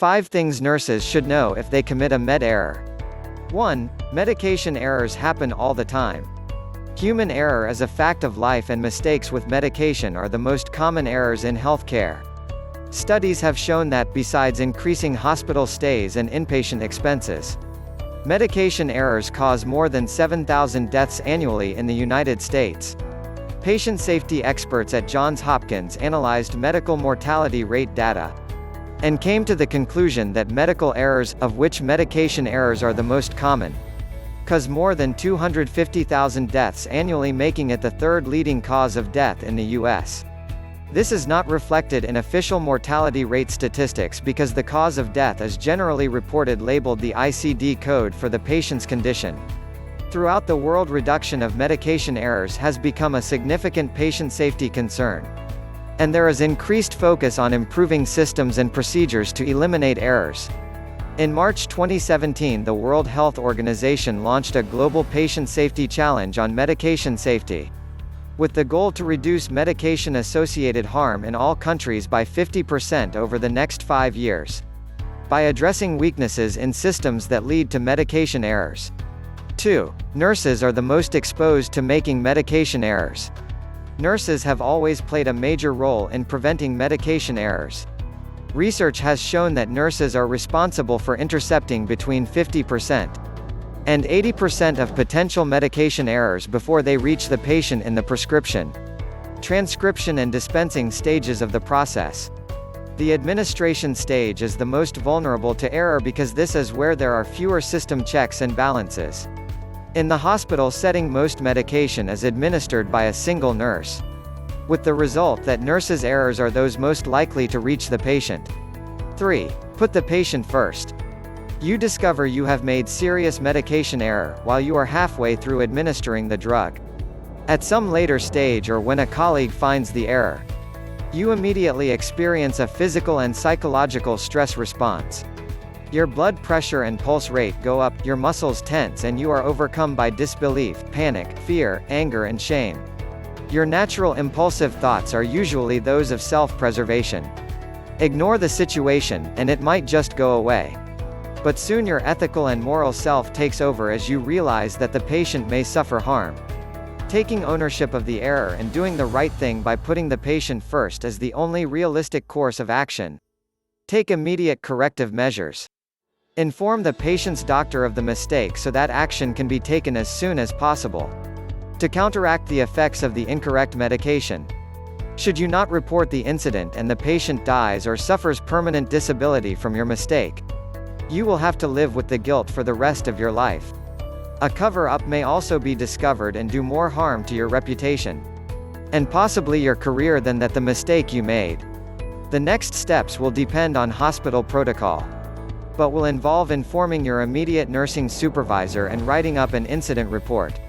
5 things nurses should know if they commit a med error. 1. Medication errors happen all the time. Human error is a fact of life, and mistakes with medication are the most common errors in healthcare. Studies have shown that, besides increasing hospital stays and inpatient expenses, medication errors cause more than 7,000 deaths annually in the United States. Patient safety experts at Johns Hopkins analyzed medical mortality rate data and came to the conclusion that medical errors, of which medication errors are the most common, cause more than 250,000 deaths annually, making it the third leading cause of death in the U.S. This is not reflected in official mortality rate statistics because the cause of death is generally reported labeled the ICD code for the patient's condition. Throughout the world, reduction of medication errors has become a significant patient safety concern, and there is increased focus on improving systems and procedures to eliminate errors. In March 2017, the World Health Organization launched a global patient safety challenge on medication safety, with the goal to reduce medication-associated harm in all countries by 50% over the next 5 years, by addressing weaknesses in systems that lead to medication errors. 2. Nurses are the most exposed to making medication errors. Nurses have always played a major role in preventing medication errors. Research has shown that nurses are responsible for intercepting between 50% and 80% of potential medication errors before they reach the patient in the prescription, transcription and dispensing stages of the process. The administration stage is the most vulnerable to error because this is where there are fewer system checks and balances. In the hospital setting, most medication is administered by a single nurse, with the result that nurses' errors are those most likely to reach the patient. 3. Put the patient first. You discover you have made serious medication error while you are halfway through administering the drug. At some later stage, or when a colleague finds the error, you immediately experience a physical and psychological stress response. Your blood pressure and pulse rate go up, your muscles tense, and you are overcome by disbelief, panic, fear, anger and shame. Your natural impulsive thoughts are usually those of self-preservation. Ignore the situation, and it might just go away. But soon your ethical and moral self takes over as you realize that the patient may suffer harm. Taking ownership of the error and doing the right thing by putting the patient first is the only realistic course of action. Take immediate corrective measures. Inform the patient's doctor of the mistake so that action can be taken as soon as possible to counteract the effects of the incorrect medication. Should you not report the incident and the patient dies or suffers permanent disability from your mistake, you will have to live with the guilt for the rest of your life. A cover-up may also be discovered and do more harm to your reputation, and possibly your career, than that the mistake you made. The next steps will depend on hospital protocol, but will involve informing your immediate nursing supervisor and writing up an incident report.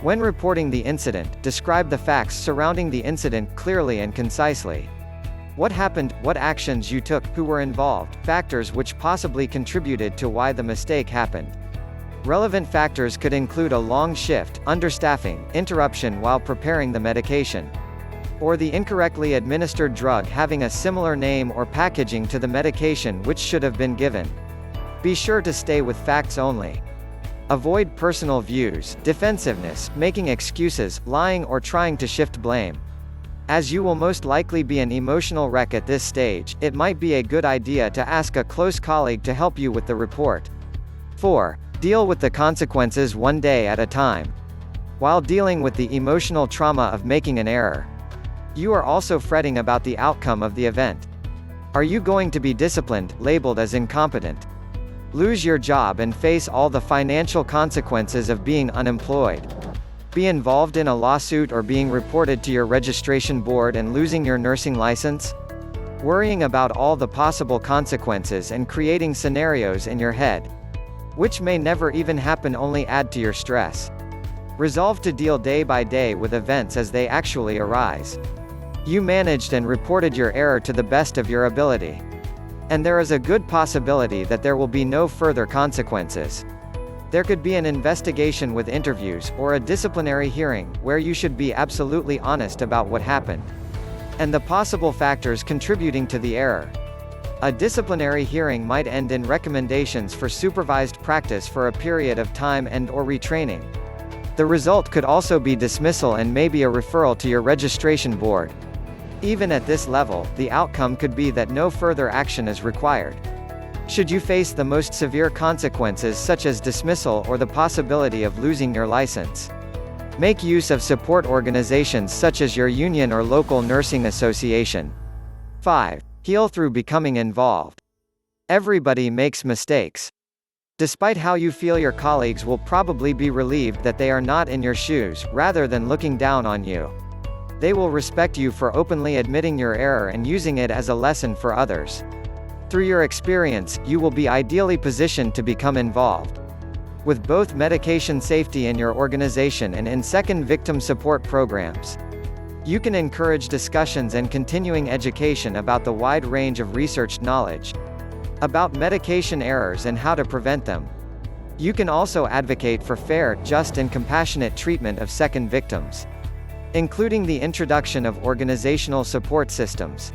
When reporting the incident, describe the facts surrounding the incident clearly and concisely. What happened, what actions you took, who were involved, factors which possibly contributed to why the mistake happened. Relevant factors could include a long shift, understaffing, interruption while preparing the medication, or the incorrectly administered drug having a similar name or packaging to the medication which should have been given. Be sure to stay with facts only. Avoid personal views, defensiveness, making excuses, lying or trying to shift blame. As you will most likely be an emotional wreck at this stage, it might be a good idea to ask a close colleague to help you with the report. 4. Deal with the consequences one day at a time. While dealing with the emotional trauma of making an error, you are also fretting about the outcome of the event. Are you going to be disciplined, labeled as incompetent, lose your job and face all the financial consequences of being unemployed, be involved in a lawsuit or being reported to your registration board and losing your nursing license? Worrying about all the possible consequences and creating scenarios in your head, which may never even happen, only add to your stress. Resolve to deal day by day with events as they actually arise. You managed and reported your error to the best of your ability, and there is a good possibility that there will be no further consequences. There could be an investigation with interviews, or a disciplinary hearing, where you should be absolutely honest about what happened, and the possible factors contributing to the error. A disciplinary hearing might end in recommendations for supervised practice for a period of time and/or retraining. The result could also be dismissal and maybe a referral to your registration board. Even at this level, the outcome could be that no further action is required. Should you face the most severe consequences such as dismissal or the possibility of losing your license, make use of support organizations such as your union or local nursing association. 5. Heal through becoming involved. Everybody makes mistakes. Despite how you feel, your colleagues will probably be relieved that they are not in your shoes, rather than looking down on you. They will respect you for openly admitting your error and using it as a lesson for others. Through your experience, you will be ideally positioned to become involved with both medication safety in your organization and in second victim support programs. You can encourage discussions and continuing education about the wide range of researched knowledge about medication errors and how to prevent them. You can also advocate for fair, just and compassionate treatment of second victims, including the introduction of organizational support systems.